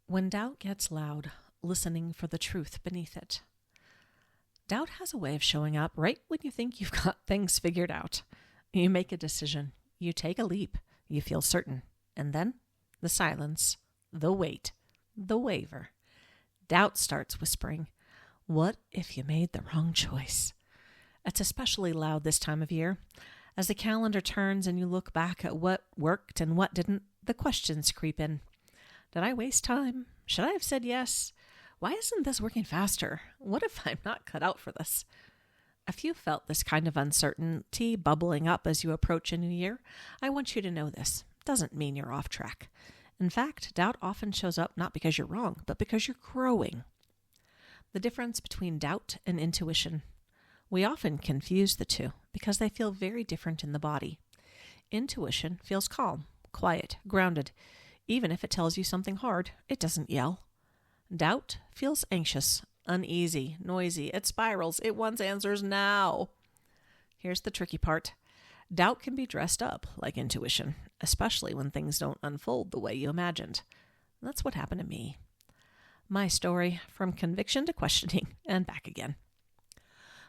When doubt gets loud, listening for the truth beneath it. Doubt has a way of showing up right when you think you've got things figured out. You make a decision, you take a leap, you feel certain, and then the silence, the wait, the waver. Doubt starts whispering, "What if you made the wrong choice?" It's especially loud this time of year. As the calendar turns and you look back at what worked and what didn't, the questions creep in. Did I waste time? Should I have said yes? Why isn't this working faster? What if I'm not cut out for this? If you felt this kind of uncertainty bubbling up as you approach a new year, I want you to know this doesn't mean you're off track. In fact, doubt often shows up not because you're wrong, but because you're growing. The difference between doubt and intuition. We often confuse the two because they feel very different in the body. Intuition feels calm, quiet, grounded. Even if it tells you something hard, it doesn't yell. Doubt feels anxious, uneasy, noisy. It spirals. It wants answers now. Here's the tricky part. Doubt can be dressed up like intuition, especially when things don't unfold the way you imagined. That's what happened to me. My story, from conviction to questioning and back again.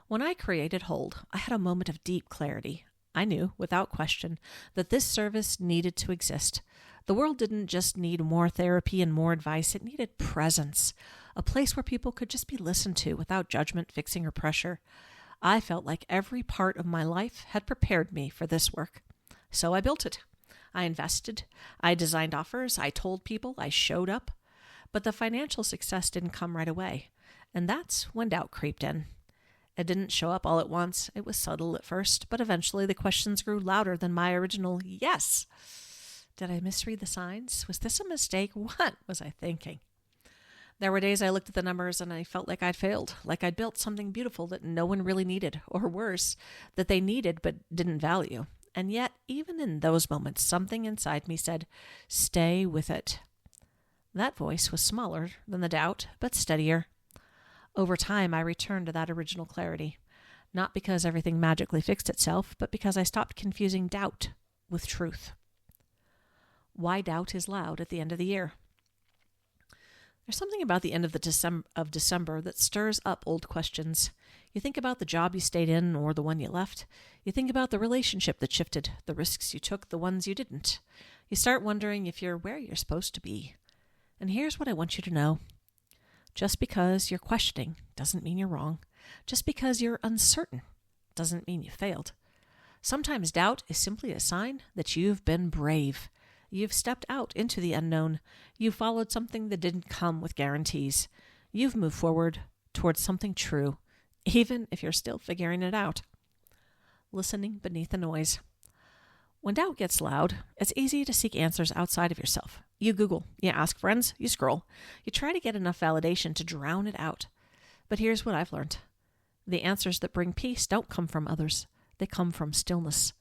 When I created Hold, I had a moment of deep clarity. I knew, without question, that this service needed to exist. The world didn't just need more therapy and more advice. It needed presence, a place where people could just be listened to without judgment, fixing, or pressure. I felt like every part of my life had prepared me for this work. So I built it. I invested. I designed offers. I told people. I showed up. But the financial success didn't come right away. And that's when doubt creeped in. It didn't show up all at once. It was subtle at first, but eventually the questions grew louder than my original yes. Did I misread the signs? Was this a mistake? What was I thinking? There were days I looked at the numbers and I felt like I'd failed, like I'd built something beautiful that no one really needed, or worse, that they needed but didn't value. And yet, even in those moments, something inside me said, "Stay with it." That voice was smaller than the doubt, but steadier. Over time, I returned to that original clarity, not because everything magically fixed itself, but because I stopped confusing doubt with truth. Why doubt is loud at the end of the year. There's something about the end of December that stirs up old questions. You think about the job you stayed in or the one you left. You think about the relationship that shifted, the risks you took, the ones you didn't. You start wondering if you're where you're supposed to be. And here's what I want you to know. Just because you're questioning doesn't mean you're wrong. Just because you're uncertain doesn't mean you failed. Sometimes doubt is simply a sign that you've been brave. You've stepped out into the unknown. You've followed something that didn't come with guarantees. You've moved forward towards something true, even if you're still figuring it out. Listening beneath the noise. When doubt gets loud, it's easy to seek answers outside of yourself. You Google, you ask friends, you scroll. You try to get enough validation to drown it out. But here's what I've learned. The answers that bring peace don't come from others. They come from stillness.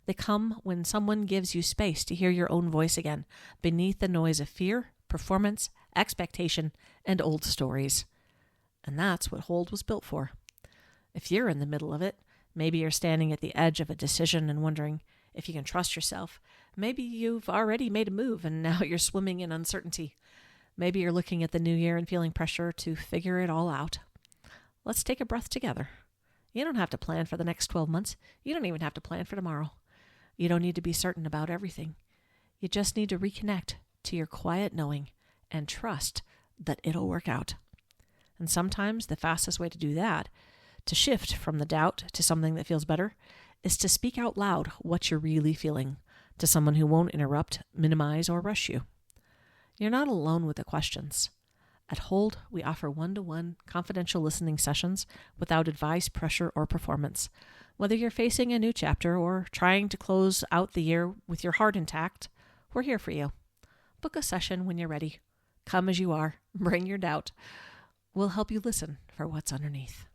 They come when someone gives you space to hear your own voice again, beneath the noise of fear, performance, expectation, and old stories. And that's what Hold was built for. If you're in the middle of it, maybe you're standing at the edge of a decision and wondering if you can trust yourself. Maybe you've already made a move and now you're swimming in uncertainty. Maybe you're looking at the new year and feeling pressure to figure it all out. Let's take a breath together. You don't have to plan for the next 12 months. You don't even have to plan for tomorrow. You don't need to be certain about everything. You just need to reconnect to your quiet knowing and trust that it'll work out. And sometimes the fastest way to do that, to shift from the doubt to something that feels better, is to speak out loud what you're really feeling to someone who won't interrupt, minimize, or rush you. You're not alone with the questions. At Hold, we offer one-to-one confidential listening sessions without advice, pressure, or performance. Whether you're facing a new chapter or trying to close out the year with your heart intact, we're here for you. Book a session when you're ready. Come as you are. Bring your doubt. We'll help you listen for what's underneath.